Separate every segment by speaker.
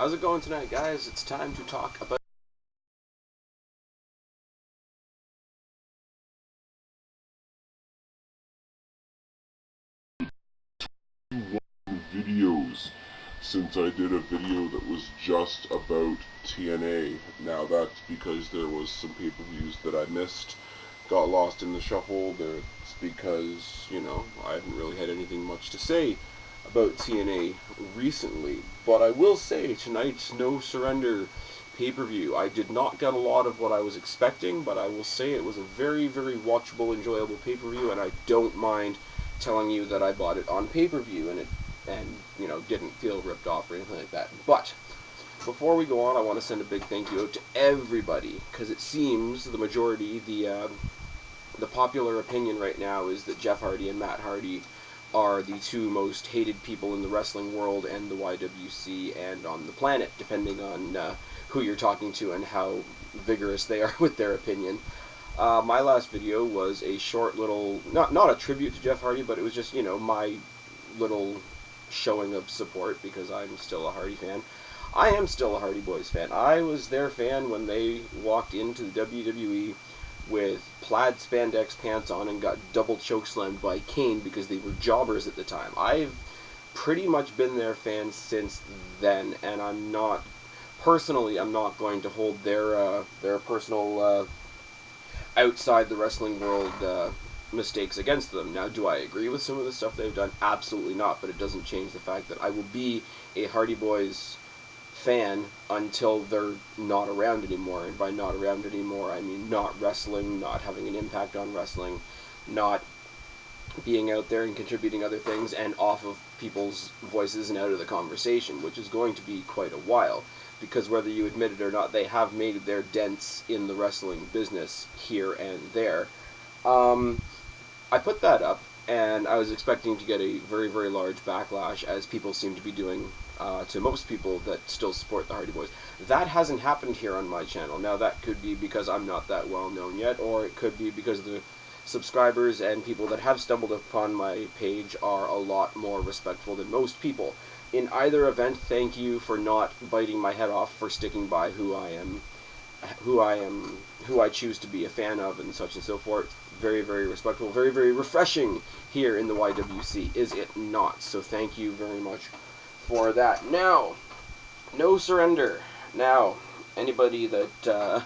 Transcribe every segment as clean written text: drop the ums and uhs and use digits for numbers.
Speaker 1: How's it going tonight, guys? It's time to talk about
Speaker 2: videos since I did a video that was just about TNA. Now that's because there was some pay-per-views that I missed, got lost in the shuffle. That's because, I haven't really had anything much to say about TNA recently. But I will say, tonight's No Surrender pay-per-view, I did not get a lot of what I was expecting, but I will say it was a very, very watchable, enjoyable pay-per-view, and I don't mind telling you that I bought it on pay-per-view, and didn't feel ripped off or anything like that. But before we go on, I want to send a big thank you out to everybody, because it seems the majority, the popular opinion right now is that Jeff Hardy and Matt Hardy are the two most hated people in the wrestling world and the YWC and on the planet, depending on who you're talking to and how vigorous they are with their opinion. My last video was a short little, not a tribute to Jeff Hardy, but it was just, my little showing of support, because I'm still a Hardy fan. I am still a Hardy Boys fan. I was their fan when they walked into the WWE with plaid spandex pants on and got double chokeslammed by Kane because they were jobbers at the time. I've pretty much been their fan since then, and I'm not going to hold their personal outside the wrestling world mistakes against them. Now, do I agree with some of the stuff they've done? Absolutely not, but it doesn't change the fact that I will be a Hardy Boys fan until they're not around anymore. And by not around anymore, I mean not wrestling, not having an impact on wrestling, not being out there and contributing other things and off of people's voices and out of the conversation, which is going to be quite a while, because whether you admit it or not, they have made their dents in the wrestling business here and there. I put that up, and I was expecting to get a very, very large backlash, as people seem to be doing to most people that still support the Hardy Boys. That hasn't happened here on my channel. Now, that could be because I'm not that well known yet, or it could be because the subscribers and people that have stumbled upon my page are a lot more respectful than most people. In either event, thank you for not biting my head off for sticking by who I choose to be a fan of, and such and so forth. Very, very respectful, very, very refreshing here in the YWC, is it not? So thank you very much for that. Now, No Surrender. Now, anybody that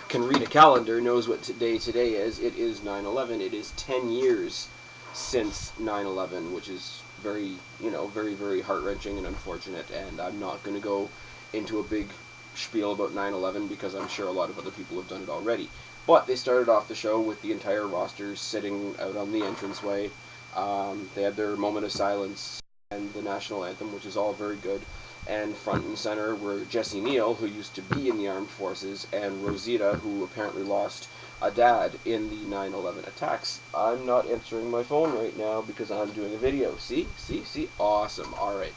Speaker 2: can read a calendar knows what today is. It is 9/11. It is 10 years since 9/11, which is very, very, very heart-wrenching and unfortunate, and I'm not going to go into a big spiel about 9/11 because I'm sure a lot of other people have done it already. But they started off the show with the entire roster sitting out on the entranceway. They had their moment of silence and the national anthem, which is all very good. And front and center were Jesse Neal, who used to be in the armed forces, and Rosita, who apparently lost a dad in the 9/11 attacks. I'm not answering my phone right now because I'm doing a video. See? Awesome. Alright.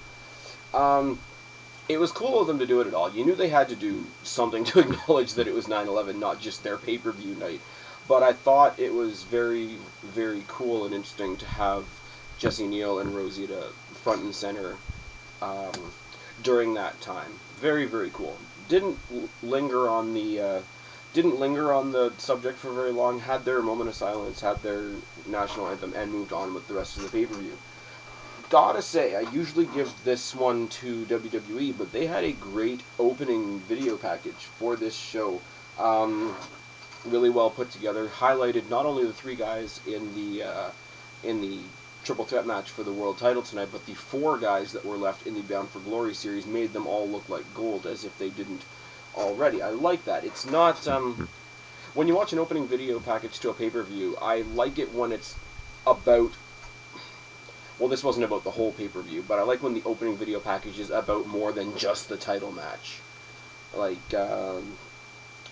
Speaker 2: It was cool of them to do it at all. You knew they had to do something to acknowledge that it was 9/11, not just their pay-per-view night. But I thought it was very, very cool and interesting to have Jesse Neal and Rosita front and center during that time. Very, very cool. Didn't linger on the subject for very long. Had their moment of silence, had their national anthem, and moved on with the rest of the pay-per-view. Gotta say, I usually give this one to WWE, but they had a great opening video package for this show. Really well put together. Highlighted not only the three guys in the triple threat match for the world title tonight, but the four guys that were left in the Bound for Glory series, made them all look like gold, as if they didn't already. I like that. It's not when you watch an opening video package to a pay-per-view, I like it when it's about, well, this wasn't about the whole pay-per-view, but I like when the opening video package is about more than just the title match. Like,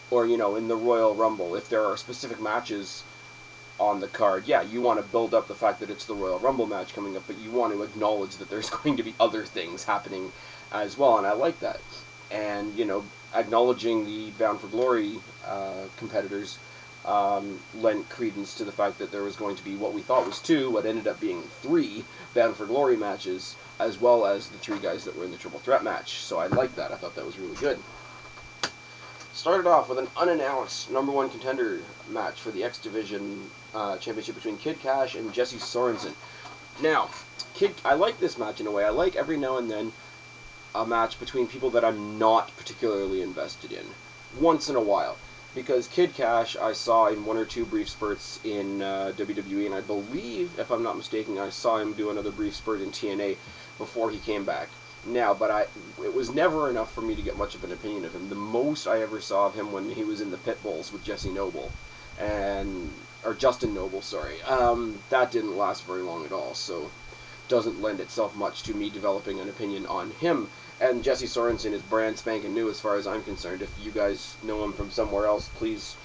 Speaker 2: or, in the Royal Rumble, if there are specific matches on the card, yeah, you want to build up the fact that it's the Royal Rumble match coming up, but you want to acknowledge that there's going to be other things happening as well, and I like that. And, acknowledging the Bound for Glory competitors
Speaker 1: lent credence to the fact that there was going to be what we thought was 2, what ended up being 3 Bound for Glory matches, as well as the 3 guys that were in the triple threat match. So I liked that. I thought that was really good. Started off with an unannounced number 1 contender match for the X Division championship between Kid Kash and Jesse Sorensen. Now, I like this match in a way. I like every now and then a match between people that I'm not particularly invested in, once in a while. Because Kid Kash I saw in 1 or 2 brief spurts in WWE, and I believe, if I'm not mistaken, I saw him do another brief spurt in TNA before he came back. Now, but it was never enough for me to get much of an opinion of him. The most I ever saw of him when he was in the Pitbulls with Jesse Noble, or Justin Noble, sorry. That didn't last very long at all, so doesn't lend itself much to me developing an opinion on him. And Jesse Sorensen is brand spanking new as far as I'm concerned. If you guys know him from somewhere else, please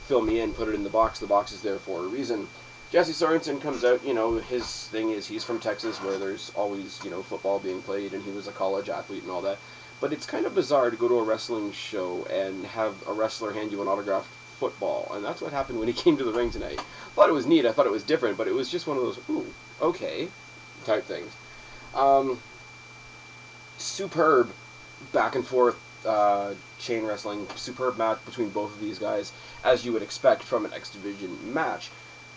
Speaker 1: fill me in, put it in the box. The box is there for a reason. Jesse Sorensen comes out, his thing is he's from Texas where there's always, football being played, and he was a college athlete and all that. But it's kind of bizarre to go to a wrestling show and have a wrestler hand you an autographed football, and that's what happened when he came to the ring tonight. I thought it was neat, I thought it was different, but it was just one of those, ooh, okay, type things. Superb back and forth chain wrestling, superb match between both of these guys, as you would expect from an X Division match.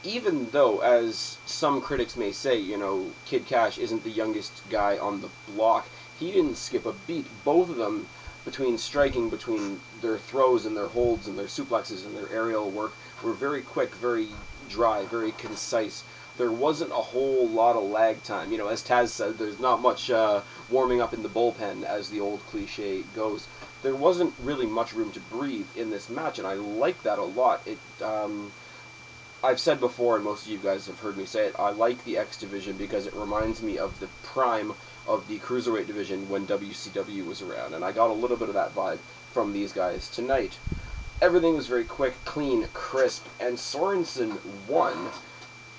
Speaker 1: Even though, as some critics may say, Kid Kash isn't the youngest guy on the block, he didn't skip a beat. Both of them, between their throws and their holds and their suplexes and their aerial work, were very quick, very dry, very concise. There wasn't a whole lot of lag time. As Taz said, there's not much warming up in the bullpen, as the old cliche goes. There wasn't really much room to breathe in this match, and I like that a lot. I've said before, and most of you guys have heard me say it, I like the X Division because it reminds me of the prime of the Cruiserweight division when WCW was around, and I got a little bit of that vibe from these guys tonight. Everything was very quick, clean, crisp, and Sorensen won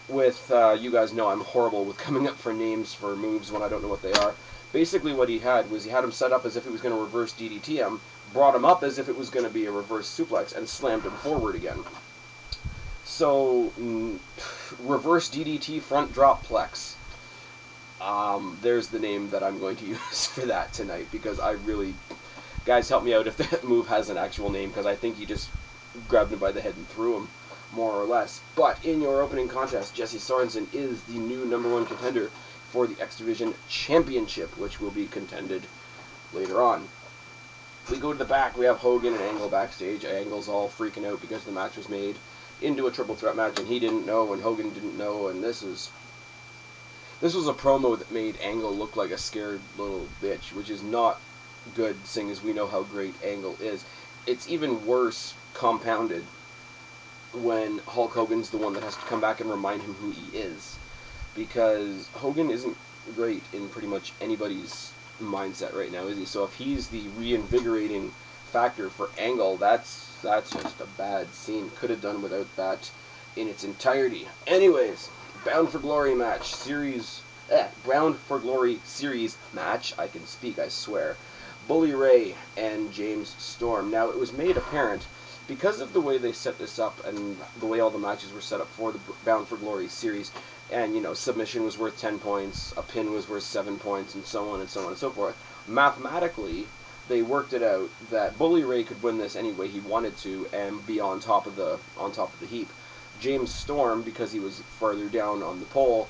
Speaker 1: with, you guys know I'm horrible with coming up for names for moves when I don't know what they are. Basically what he had was he had him set up as if he was going to reverse DDT him, brought him up as if it was going to be a reverse suplex, and slammed him forward again. So, reverse DDT front drop plex. There's the name that I'm going to use for that tonight, because I really... Guys, help me out if that move has an actual name, because I think he just grabbed him by the head and threw him, more or less. But in your opening contest, Jesse Sorensen is the new number 1 contender for the X Division Championship, which will be contended later on. We go to the back, we have Hogan and Angle backstage. Angle's all freaking out because the match was made into a triple threat match, and he didn't know, and Hogan didn't know, and this was a promo that made Angle look like a scared little bitch, which is not good, seeing as we know how great Angle is. It's even worse compounded when Hulk Hogan's the one that has to come back and remind him who he is, because Hogan isn't great in pretty much anybody's mindset right now, is he? So if he's the reinvigorating factor for Angle, that's just a bad scene. Could have done without that in its entirety. Anyways, Bound for Glory match, Bound for Glory series match. I can speak, I swear. Bully Ray and James Storm. Now, it was made apparent, because of the way they set this up and the way all the matches were set up for the Bound for Glory series, and, submission was worth 10 points, a pin was worth 7 points, and so on and so on and so forth. Mathematically, they worked it out that Bully Ray could win this any way he wanted to and be on top of the heap. James Storm, because he was farther down on the pole,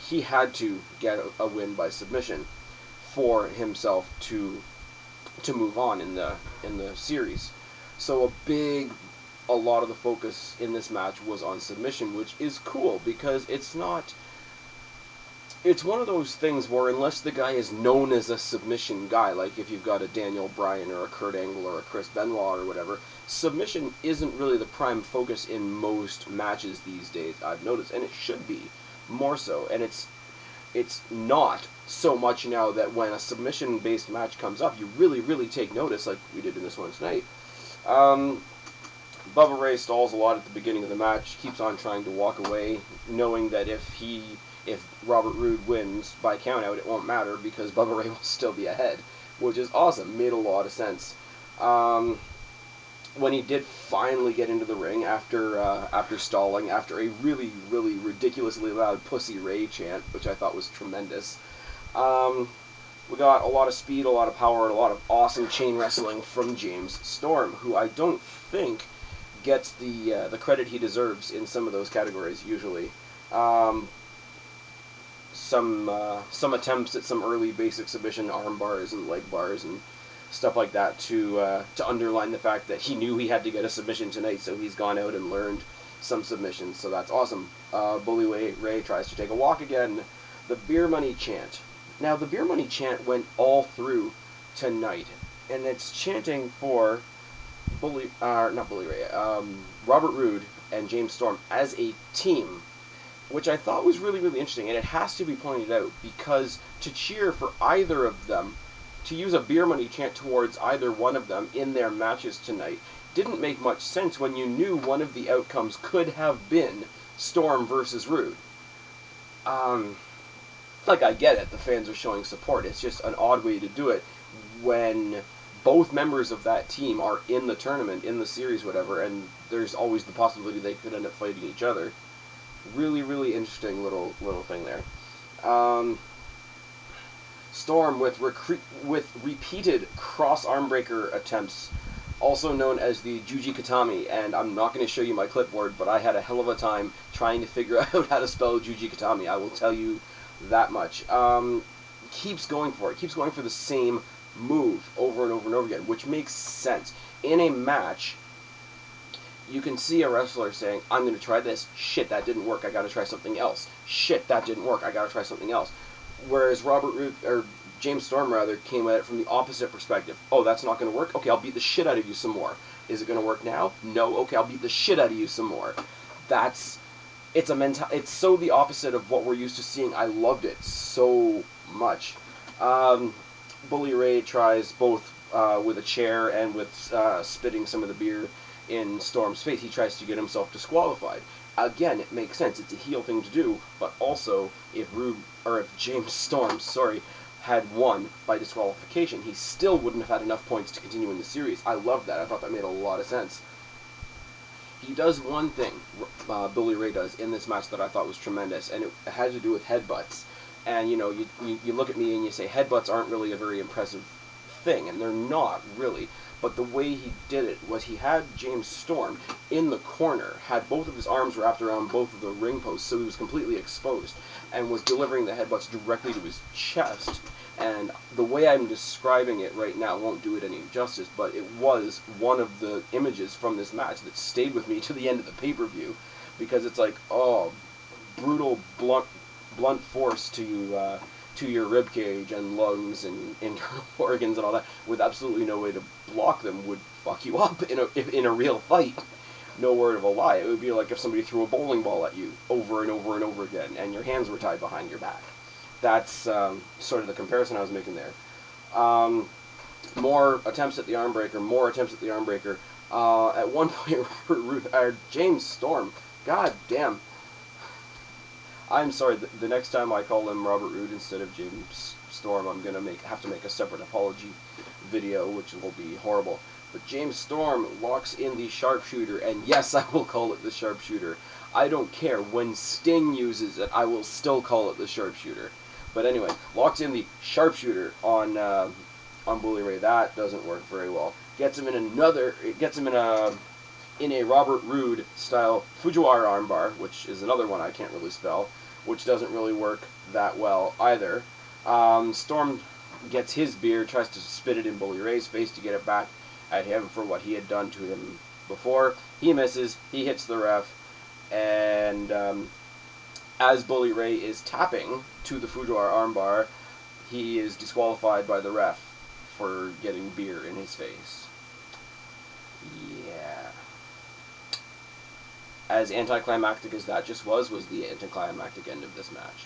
Speaker 1: he had to get a win by submission for himself to move on in the series. So a lot of the focus in this match was on submission, which is cool because it's one of those things where unless the guy is known as a submission guy, like if you've got a Daniel Bryan or a Kurt Angle or a Chris Benoit or whatever, submission isn't really the prime focus in most matches these days, I've noticed, and it should be more so. And it's not so much now that when a submission-based match comes up, you really, really take notice, like we did in this one tonight. Bubba Ray stalls a lot at the beginning of the match, keeps on trying to walk away, knowing that if Robert Roode wins by countout, it won't matter because Bubba Ray will still be ahead, which is awesome. Made a lot of sense. when he did finally get into the ring after stalling, after a really, really ridiculously loud Pussy Ray chant, which I thought was tremendous. We got a lot of speed, a lot of power, and a lot of awesome chain wrestling from James Storm, who I don't think gets the credit he deserves in some of those categories usually. Some attempts at some early basic submission arm bars and leg bars and stuff like that to underline the fact that he knew he had to get a submission tonight, so he's gone out and learned some submissions, so that's awesome. Bully Ray tries to take a walk again. The beer money chant. Now, the beer money chant went all through tonight, and it's chanting for Robert Roode and James Storm as a team, which I thought was really, really interesting, and it has to be pointed out, because to cheer for either of them, to use a beer money chant towards either one of them in their matches tonight, didn't make much sense when you knew one of the outcomes could have been Storm versus Roode. Like, I get it, the fans are showing support, it's just an odd way to do it when both members of that team are in the tournament, in the series, whatever, and there's always the possibility they could end up fighting each other. Really, really interesting little thing there. Storm with repeated cross arm breaker attempts, also known as the Juji Katami, and I'm not going to show you my clipboard, but I had a hell of a time trying to figure out how to spell Juji Katami, I will tell you that much. Keeps going for it, keeps going for the same move over and over and over again, which makes sense. In a match, you can see a wrestler saying, I'm going to try this, shit, that didn't work, I got to try something else, shit, that didn't work, I got to try something else. Whereas James Storm came at it from the opposite perspective. Oh, that's not going to work? Okay, I'll beat the shit out of you some more. Is it going to work now? No. Okay, I'll beat the shit out of you some more. It's so the opposite of what we're used to seeing. I loved it so much. Bully Ray tries both with a chair and with spitting some of the beer in Storm's face. He tries to get himself disqualified. Again, it makes sense. It's a heel thing to do, but also if James Storm, had won by disqualification, he still wouldn't have had enough points to continue in the series. I love that. I thought that made a lot of sense. He does one thing, Bully Ray does, in this match that I thought was tremendous, and it had to do with headbutts. And, you look at me and you say headbutts aren't really a very impressive thing, and they're not, really. But the way he did it was he had James Storm in the corner, had both of his arms wrapped around both of the ring posts, so he was completely exposed, and was delivering the headbutts directly to his chest. And the way I'm describing it right now won't do it any justice, but it was one of the images from this match that stayed with me to the end of the pay-per-view, because it's like, oh, brutal, blunt force to your rib cage and lungs and internal organs and all that, with absolutely no way to block them, would fuck you up in a real fight. No word of a lie. It would be like if somebody threw a bowling ball at you over and over and over again, and your hands were tied behind your back. That's sort of the comparison I was making there. More attempts at the arm breaker. At one point, James Storm, god damn. I'm sorry, the next time I call him Robert Roode instead of James Storm, I'm going to have to make a separate apology video, which will be horrible. But James Storm locks in the sharpshooter, and yes, I will call it the sharpshooter. I don't care. When Sting uses it, I will still call it the sharpshooter. But anyway, locks in the sharpshooter on Bully Ray. That doesn't work very well. Gets him in a Robert Roode style Fujiwara armbar, which is another one I can't really spell, which doesn't really work that well either. Storm gets his beer, tries to spit it in Bully Ray's face to get it back at him for what he had done to him before. He misses, he hits the ref, and as Bully Ray is tapping to the Fujiwara armbar, he is disqualified by the ref for getting beer in his face. Yeah. As anticlimactic as that just was the anticlimactic end of this match.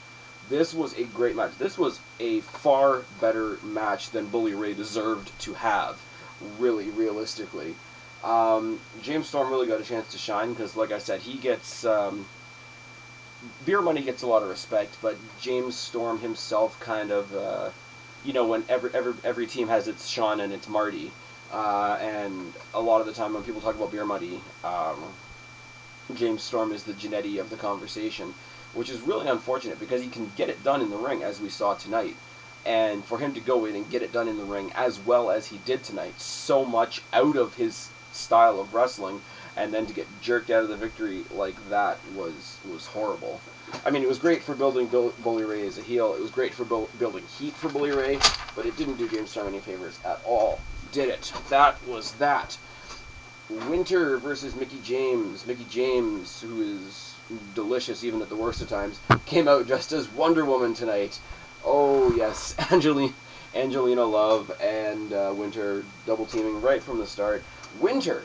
Speaker 1: This was a great match. This was a far better match than Bully Ray deserved to have, really, realistically. James Storm really got a chance to shine because, like I said, he gets... Beer Money gets a lot of respect, but James Storm himself kind of... when every team has its Sean and its Marty, And a lot of the time when people talk about beer money, James Storm is the Jannetty of the conversation, which is really unfortunate because he can get it done in the ring, as we saw tonight. And for him to go in and get it done in the ring as well as he did tonight, so much out of his style of wrestling, and then to get jerked out of the victory like that was horrible. I mean, it was great for building Bully Ray as a heel. It was great for building heat for Bully Ray, but it didn't do James Storm any favors at all, did it? That was that. Winter versus Mickie James. Mickie James, who is delicious even at the worst of times, came out just as Wonder Woman tonight. Oh yes, Angelina Love and Winter double teaming right from the start. Winter,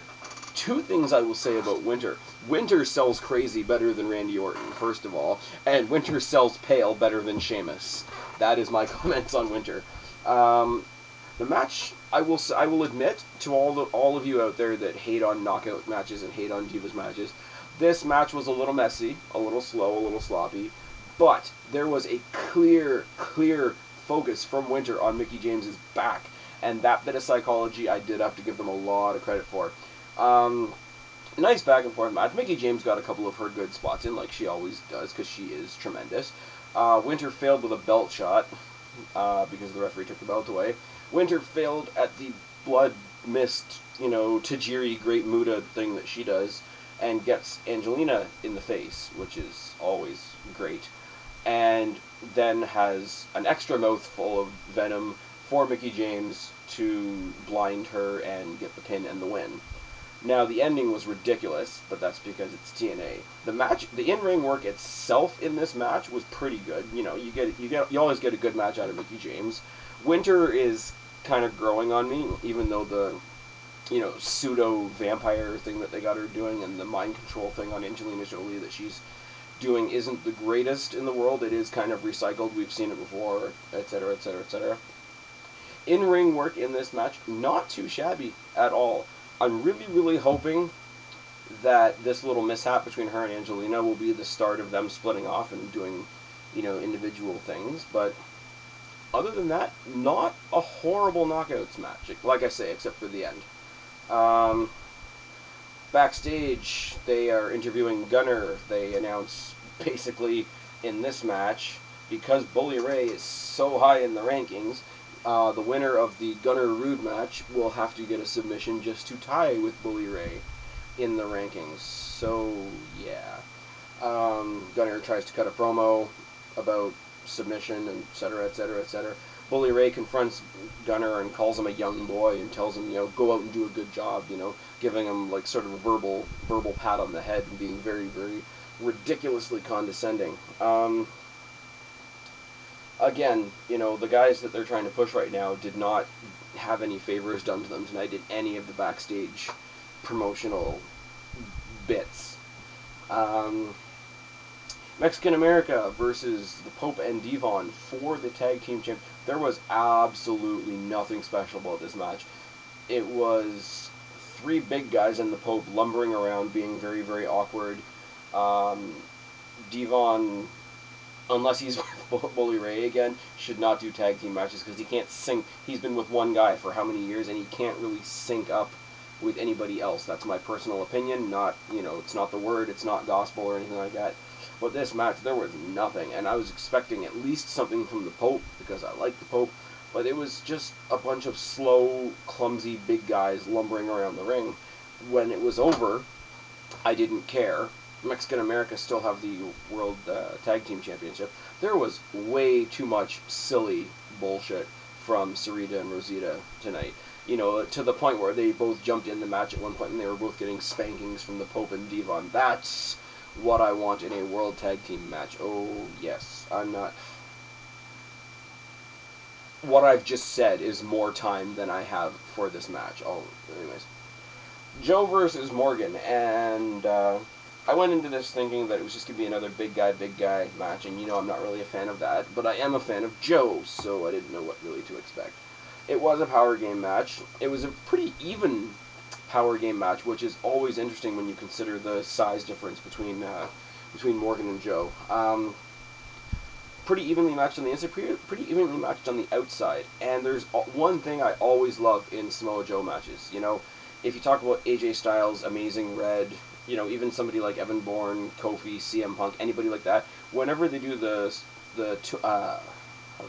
Speaker 1: two things I will say about Winter. Winter sells crazy better than Randy Orton, first of all, and Winter sells pale better than Sheamus. That is my comments on Winter. The match, I will admit to all of you out there that hate on knockout matches and hate on Divas matches, this match was a little messy, a little slow, a little sloppy, but there was a clear focus from Winter on Mickie James's back, and that bit of psychology I did have to give them a lot of credit for. Nice back and forth match. Mickie James got a couple of her good spots in, like she always does, because she is tremendous. Winter failed with a belt shot because the referee took the belt away. Winter failed at the blood mist, Tajiri Great Muta thing that she does, and gets Angelina in the face, which is always great. And then has an extra mouthful of venom for Mickie James to blind her and get the pin and the win. Now, the ending was ridiculous, but that's because it's TNA. The in-ring work itself in this match was pretty good. You always get a good match out of Mickie James. Winter is kind of growing on me, even though the pseudo vampire thing that they got her doing and the mind control thing on Angelina Jolie that she's doing isn't the greatest in the world. It is kind of recycled. We've seen it before, etc., etc., etc. In-ring work in this match, not too shabby at all. I'm really hoping that this little mishap between her and Angelina will be the start of them splitting off and doing, individual things. But other than that, not a horrible knockouts match, like I say, except for the end. Backstage, they are interviewing Gunner. They announce, basically, in this match, because Bully Ray is so high in the rankings, the winner of the Gunner-Roode match will have to get a submission just to tie with Bully Ray in the rankings. So, yeah. Gunner tries to cut a promo about submission, etc., etc., etc. Bully Ray confronts Gunner and calls him a young boy and tells him, go out and do a good job, giving him like sort of a verbal pat on the head and being very, very ridiculously condescending. Again, the guys that they're trying to push right now did not have any favors done to them tonight in any of the backstage promotional bits. Mexican America versus the Pope and Devon for the tag team champ. There was absolutely nothing special about this match. It was three big guys and the Pope lumbering around, being very, very awkward. Devon, unless he's with Bully Ray again, should not do tag team matches because he can't sync. He's been with one guy for how many years, and he can't really sync up with anybody else. That's my personal opinion. Not, it's not the word, it's not gospel or anything like that. But this match, there was nothing, and I was expecting at least something from the Pope, because I like the Pope, but it was just a bunch of slow, clumsy, big guys lumbering around the ring. When it was over, I didn't care. Mexican America still have the World Tag Team Championship. There was way too much silly bullshit from Sarita and Rosita tonight. To the point where they both jumped in the match at one point and they were both getting spankings from the Pope and Devon. That's what I want in a World Tag Team match. Oh, yes. I'm not... What I've just said is more time than I have for this match. Oh, anyways. Joe versus Morgan, and I went into this thinking that it was just going to be another big guy match, and I'm not really a fan of that, but I am a fan of Joe, so I didn't know what really to expect. It was a power game match. It was a pretty even power game match, which is always interesting when you consider the size difference between Morgan and Joe. pretty evenly matched on the inside, pretty evenly matched on the outside. And there's one thing I always love in Samoa Joe matches. You know, if you talk about AJ Styles, Amazing Red, you know, even somebody like Evan Bourne, Kofi, CM Punk, anybody like that, whenever they do how the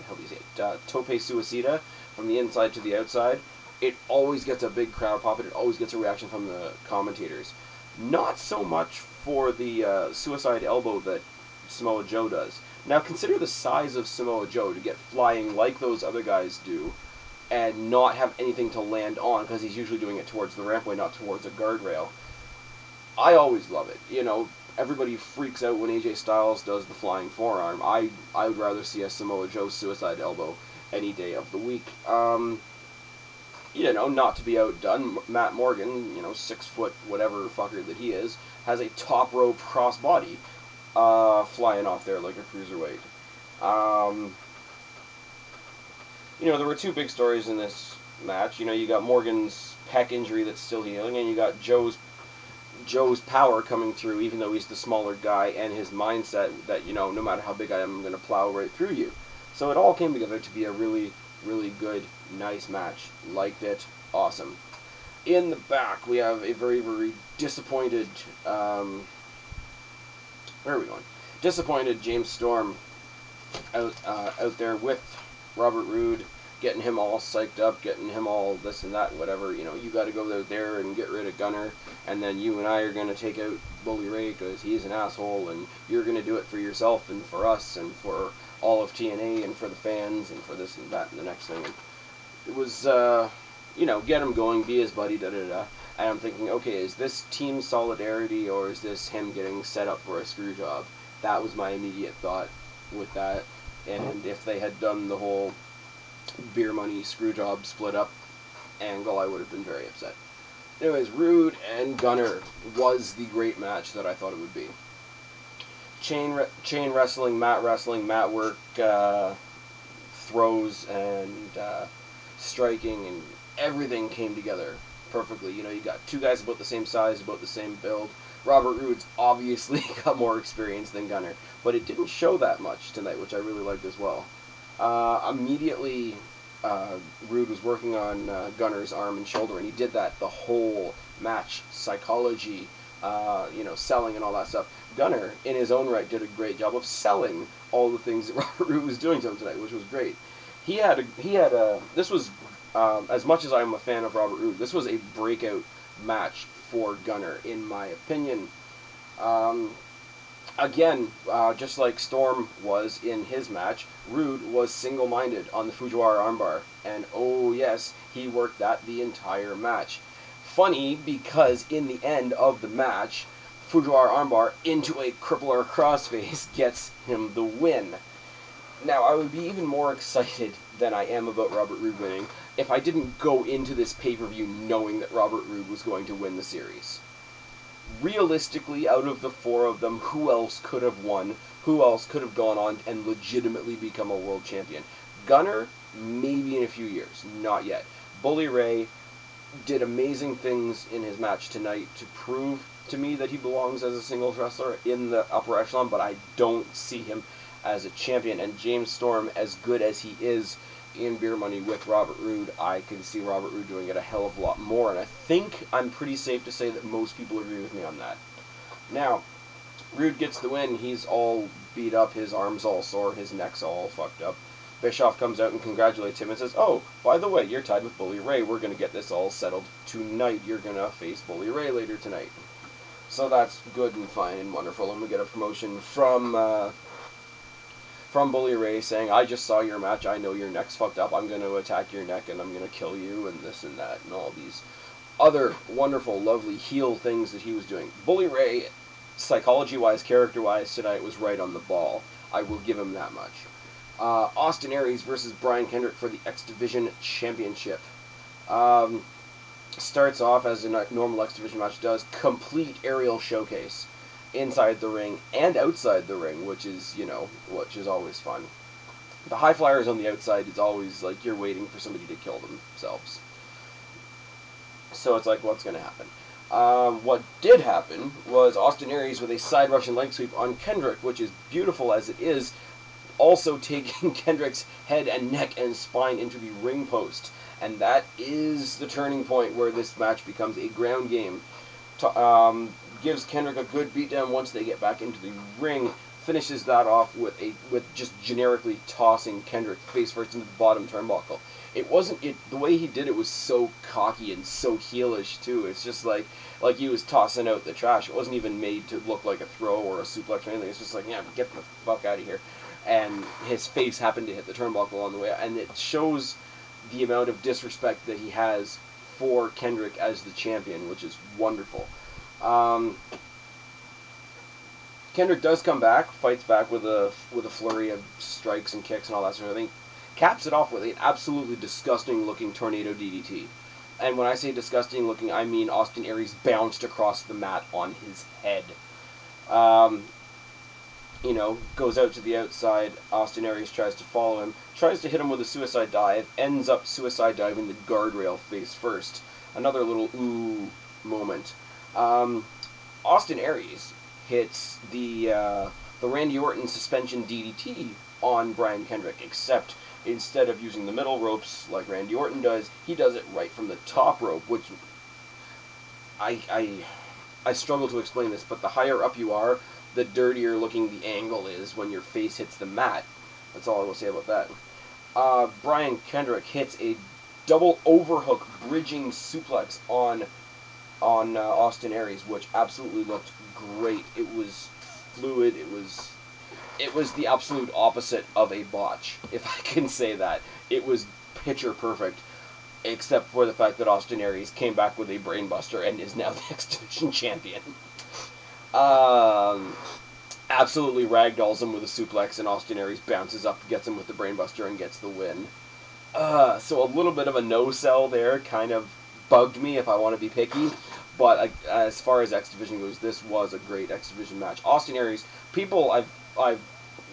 Speaker 1: hell do you say it? Tope Suicida from the inside to the outside, it always gets a big crowd pop, and it always gets a reaction from the commentators. Not so much for the suicide elbow that Samoa Joe does. Now consider the size of Samoa Joe to get flying like those other guys do, and not have anything to land on, because he's usually doing it towards the rampway, not towards a guardrail. I always love it. You know, everybody freaks out when AJ Styles does the flying forearm. I would rather see a Samoa Joe suicide elbow any day of the week. You know, not to be outdone, Matt Morgan, you know, 6 foot whatever fucker that he is, has a top rope crossbody flying off there like a cruiserweight. You know, there were 2 big stories in this match. You know, you got Morgan's pec injury that's still healing, and you got Joe's power coming through, even though he's the smaller guy, and his mindset that, you know, no matter how big I am, I'm going to plow right through you. So it all came together to be a really, really good, nice match. Liked it. Awesome. In the back, we have a very, very disappointed, where are we going? Disappointed James Storm out there with Robert Roode, getting him all psyched up, getting him all this and that and whatever. You know, you got to go out there and get rid of Gunner, and then you and I are going to take out Bully Ray because he's an asshole, and you're going to do it for yourself and for us and for all of TNA and for the fans and for this and that and the next thing. And it was, you know, get him going, be his buddy, da-da-da. And I'm thinking, okay, is this team solidarity or is this him getting set up for a screw job? That was my immediate thought with that. And if they had done the whole beer money screw job split up angle, I would have been very upset. Anyways, Roode and Gunner was the great match that I thought it would be. Chain wrestling, mat work, throws, and striking, and everything came together perfectly. You know, you got 2 guys about the same size, about the same build. Robert Roode's obviously got more experience than Gunner, but it didn't show that much tonight, which I really liked as well. Immediately, Roode was working on Gunner's arm and shoulder, and he did that the whole match. Psychology, you know, selling and all that stuff. Gunner, in his own right, did a great job of selling all the things that Robert Roode was doing to him tonight, which was great. This was, as much as I'm a fan of Robert Roode, this was a breakout match for Gunner, in my opinion. Again, just like Storm was in his match, Roode was single-minded on the Fujiwara armbar, and oh yes, he worked that the entire match. Funny, because in the end of the match, Fujiwara armbar into a crippler crossface gets him the win. Now, I would be even more excited than I am about Robert Roode winning if I didn't go into this pay-per-view knowing that Robert Roode was going to win the series. Realistically, out of the 4 of them, who else could have won? Who else could have gone on and legitimately become a world champion? Gunner, maybe in a few years. Not yet. Bully Ray did amazing things in his match tonight to prove to me that he belongs as a singles wrestler in the upper echelon, but I don't see him as a champion. And James Storm, as good as he is in beer money with Robert Roode, I can see Robert Roode doing it a hell of a lot more, and I think I'm pretty safe to say that most people agree with me on that. Now, Roode gets the win. He's all beat up, his arm's all sore, his neck's all fucked up. Bischoff comes out and congratulates him and says, oh, by the way, you're tied with Bully Ray. We're going to get this all settled tonight. You're going to face Bully Ray later tonight. So that's good and fine and wonderful, and we get a promotion from Bully Ray saying, I just saw your match, I know your neck's fucked up, I'm going to attack your neck and I'm going to kill you, and this and that, and all these other wonderful, lovely heel things that he was doing. Bully Ray, psychology-wise, character-wise, tonight was right on the ball. I will give him that much. Austin Aries versus Brian Kendrick for the X Division Championship. Starts off as a normal X Division match does, complete aerial showcase. Inside the ring and outside the ring, which is always fun. The high flyers on the outside is always like you're waiting for somebody to kill themselves. So it's like, what's going to happen? What did happen was Austin Aries with a side Russian leg sweep on Kendrick, which is beautiful as it is, also taking Kendrick's head and neck and spine into the ring post. And that is the turning point where this match becomes a ground game. Gives Kendrick a good beatdown once they get back into the ring. Finishes that off with just generically tossing Kendrick face first into the bottom turnbuckle. The way he did it was so cocky and so heelish too. It's just like he was tossing out the trash. It wasn't even made to look like a throw or a suplex or anything. It's just like, yeah, get the fuck out of here. And his face happened to hit the turnbuckle on the way, and it shows the amount of disrespect that he has for Kendrick as the champion, which is wonderful. Kendrick does come back, fights back with a flurry of strikes and kicks and all that sort of thing. Caps it off with an absolutely disgusting looking tornado DDT. And when I say disgusting looking, I mean Austin Aries bounced across the mat on his head. Goes out to the outside. Austin Aries tries to follow him, tries to hit him with a suicide dive, ends up suicide diving the guardrail face first. Another little ooh moment. Austin Aries hits the Randy Orton suspension DDT on Brian Kendrick, except instead of using the middle ropes like Randy Orton does, he does it right from the top rope, which I struggle to explain this, but the higher up you are, the dirtier looking the angle is when your face hits the mat. That's all I will say about that. Brian Kendrick hits a double overhook bridging suplex on Austin Aries, which absolutely looked great. It was fluid. It was the absolute opposite of a botch, if I can say that. It was picture perfect, except for the fact that Austin Aries came back with a brainbuster and is now the X Division champion. Absolutely ragdolls him with a suplex, and Austin Aries bounces up, gets him with the brainbuster, and gets the win. So a little bit of a no-sell there kind of bugged me, if I want to be picky. But as far as X Division goes, this was a great X Division match. Austin Aries, I've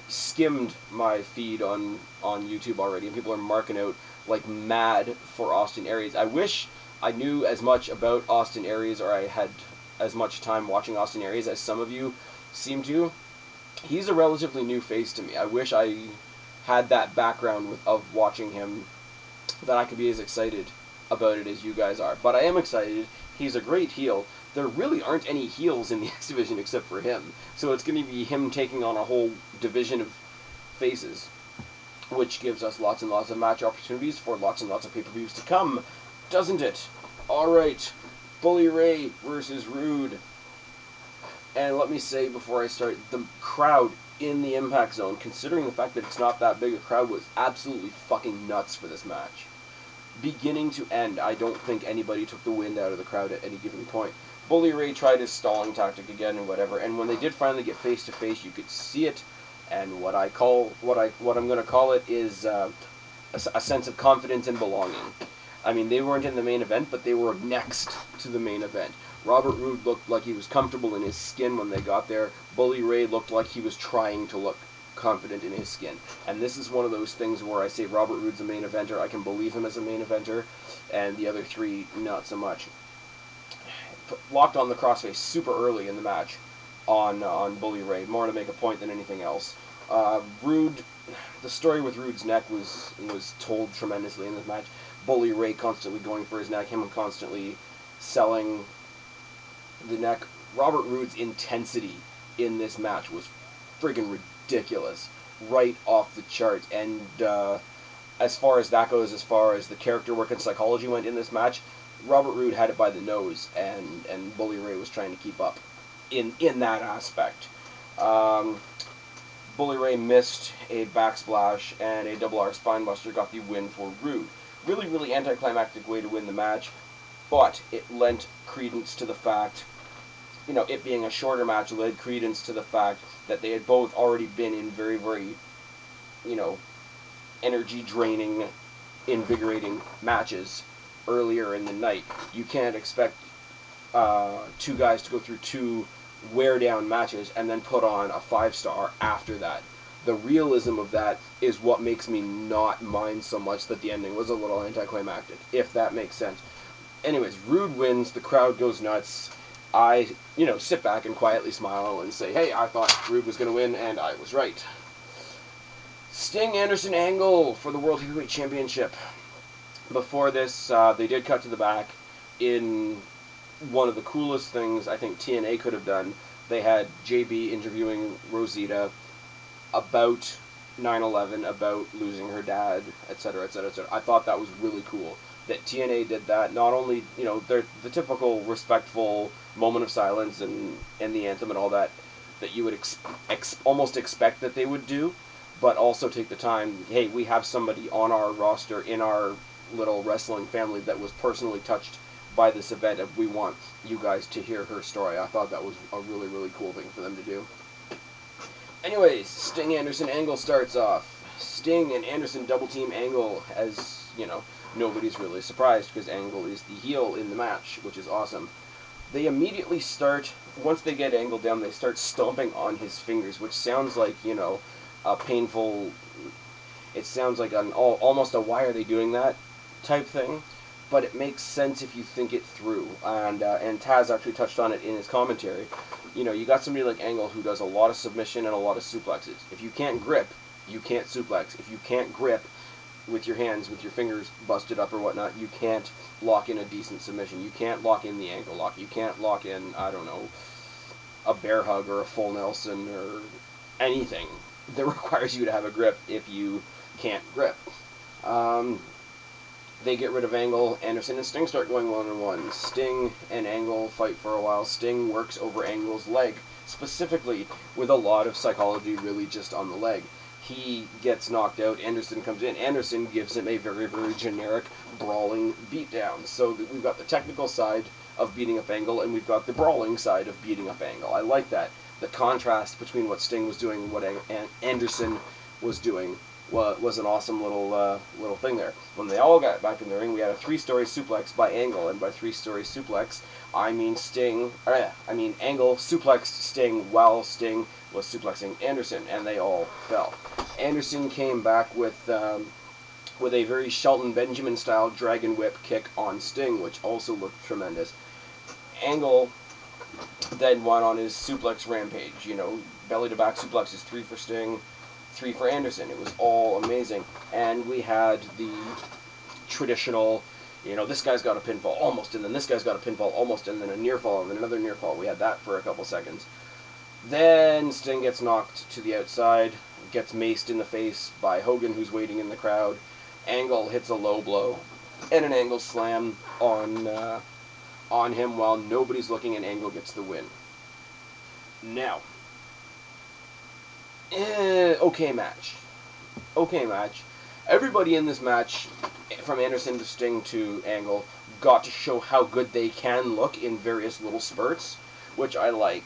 Speaker 1: skimmed my feed on YouTube already, and people are marking out like mad for Austin Aries. I wish I knew as much about Austin Aries, or I had as much time watching Austin Aries as some of you seem to. He's a relatively new face to me. I wish I had that background of watching him, that I could be as excited about it as you guys are. But I am excited. He's a great heel. There really aren't any heels in the X Division except for him. So it's going to be him taking on a whole division of faces, which gives us lots and lots of match opportunities for lots and lots of pay-per-views to come, doesn't it? Alright, Bully Ray versus Roode. And let me say before I start, the crowd in the Impact Zone, considering the fact that it's not that big a crowd, was absolutely fucking nuts for this match. Beginning to end, I don't think anybody took the wind out of the crowd at any given point. Bully Ray tried his stalling tactic again and whatever, and when they did finally get face to face, you could see it. And what I'm going to call it is a sense of confidence and belonging. I mean, they weren't in the main event, but they were next to the main event. Robert Roode looked like he was comfortable in his skin when they got there. Bully Ray looked like he was trying to look confident in his skin. And this is one of those things where I say Robert Roode's a main eventer. I can believe him as a main eventer, and the other three, not so much. Locked on the crossface super early in the match on Bully Ray, more to make a point than anything else. Roode, the story with Roode's neck was told tremendously in this match. Bully Ray constantly going for his neck, him constantly selling the neck. Robert Roode's intensity in this match was friggin' ridiculous, right off the charts. And as far as that goes, as far as the character work and psychology went in this match, Robert Roode had it by the nose, and Bully Ray was trying to keep up in that aspect. Bully Ray missed a backsplash, and a double R spinebuster got the win for Roode. Really, really anticlimactic way to win the match, but it lent credence to the fact, it being a shorter match, led credence to the fact that they had both already been in very, very, energy-draining, invigorating matches earlier in the night. You can't expect two guys to go through two wear-down matches and then put on a 5-star after that. The realism of that is what makes me not mind so much that the ending was a little anticlimactic, if that makes sense. Anyways, Roode wins, the crowd goes nuts. I, sit back and quietly smile and say, hey, I thought Roode was going to win, and I was right. Sting, Anderson, Angle for the World Heavyweight Championship. Before this, they did cut to the back in one of the coolest things I think TNA could have done. They had JB interviewing Rosita about 9/11, about losing her dad, etc., etc., etc. I thought that was really cool that TNA did that. Not only, they're the typical respectful moment of silence and the anthem and all that you would almost expect that they would do, but also take the time, hey, we have somebody on our roster in our little wrestling family that was personally touched by this event, and we want you guys to hear her story. I thought that was a really, really cool thing for them to do. Anyways, Sting, Anderson, Angle starts off. Sting and Anderson double team Angle, as, nobody's really surprised because Angle is the heel in the match, which is awesome. They immediately start, once they get Angle down, they start stomping on his fingers, which sounds like, a painful, it sounds like almost a why are they doing that type thing, but it makes sense if you think it through, and Taz actually touched on it in his commentary. You got somebody like Angle who does a lot of submission and a lot of suplexes. If you can't grip, you can't suplex. If you can't grip with your hands, with your fingers busted up or whatnot, you can't lock in a decent submission. You can't lock in the ankle lock. You can't lock in, I don't know, a bear hug or a full Nelson or anything that requires you to have a grip if you can't grip. They get rid of Angle. Anderson and Sting start going one-on-one. Sting and Angle fight for a while. Sting works over Angle's leg, specifically with a lot of psychology really just on the leg. He gets knocked out. Anderson comes in. Anderson gives him a very, very generic brawling beatdown. So we've got the technical side of beating up Angle, and we've got the brawling side of beating up Angle. I like that. The contrast between what Sting was doing and what Anderson was doing was an awesome little thing there. When they all got back in the ring, we had a 3-story suplex by Angle, and by 3-story suplex, I mean Angle suplexed Sting while Sting was suplexing Anderson, and they all fell. Anderson came back with a very Shelton Benjamin style dragon whip kick on Sting, which also looked tremendous. Angle then went on his suplex rampage. Belly to back suplexes, 3 for Sting, 3 for Anderson. It was all amazing. And we had the traditional, this guy's got a pinfall almost, and then this guy's got a pinfall almost, and then a near fall, and then another near fall. We had that for a couple seconds. Then Sting gets knocked to the outside, gets maced in the face by Hogan, who's waiting in the crowd. Angle hits a low blow and an Angle slam on him while nobody's looking, and Angle gets the win. Now, okay match. Everybody in this match, from Anderson to Sting to Angle, got to show how good they can look in various little spurts, which I like.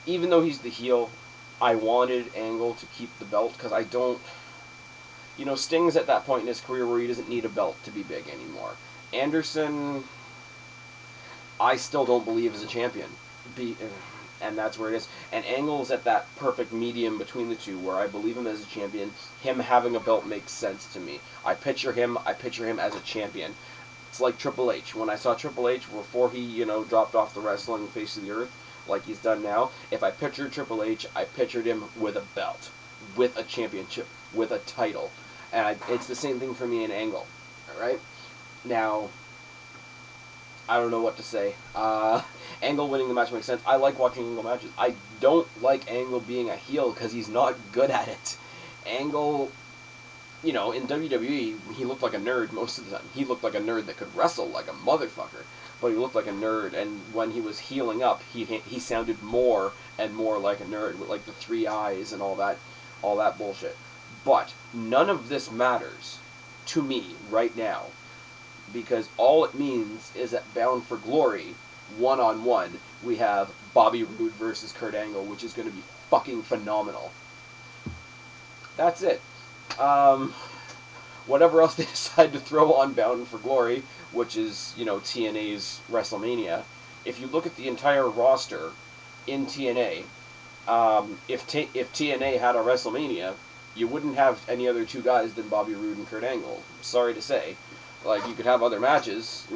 Speaker 1: Even though he's the heel, I wanted Angle to keep the belt, because I don't... Sting's at that point in his career where he doesn't need a belt to be big anymore. Anderson, I still don't believe is a champion. And that's where it is. And Angle's at that perfect medium between the two, where I believe him as a champion. Him having a belt makes sense to me. I picture him as a champion. It's like Triple H. When I saw Triple H before he, dropped off the wrestling face of the earth, like he's done now, if I pictured Triple H, I pictured him with a belt, with a championship, with a title. And it's the same thing for me in Angle. Alright? Now, I don't know what to say. Angle winning the match makes sense. I like watching Angle matches. I don't like Angle being a heel because he's not good at it. Angle, in WWE, he looked like a nerd most of the time. He looked like a nerd that could wrestle like a motherfucker, but he looked like a nerd, and when he was healing up, he sounded more and more like a nerd, with like the 3 eyes and all that bullshit. But none of this matters to me right now, because all it means is that Bound for Glory, 1-on-1, we have Bobby Roode versus Kurt Angle, which is going to be fucking phenomenal. That's it. Whatever else they decide to throw on Bound for Glory, which is, TNA's WrestleMania, if you look at the entire roster in TNA, if TNA had a WrestleMania, you wouldn't have any other 2 guys than Bobby Roode and Kurt Angle. Sorry to say. Like, you could have other matches,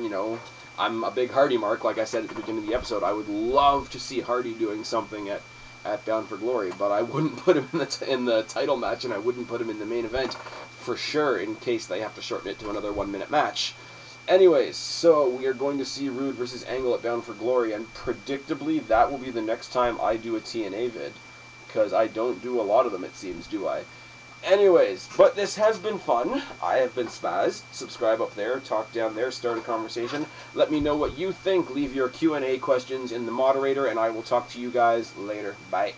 Speaker 1: I'm a big Hardy mark, like I said at the beginning of the episode. I would love to see Hardy doing something at at Bound for Glory, but I wouldn't put him in the title match, and I wouldn't put him in the main event for sure, in case they have to shorten it to another 1-minute match. Anyways, so we are going to see Roode versus Angle at Bound for Glory, and predictably that will be the next time I do a TNA vid, because I don't do a lot of them, it seems, do I? Anyways, but this has been fun. I have been Spaz. Subscribe up there, talk down there, start a conversation. Let me know what you think. Leave your Q&A questions in the moderator, and I will talk to you guys later. Bye.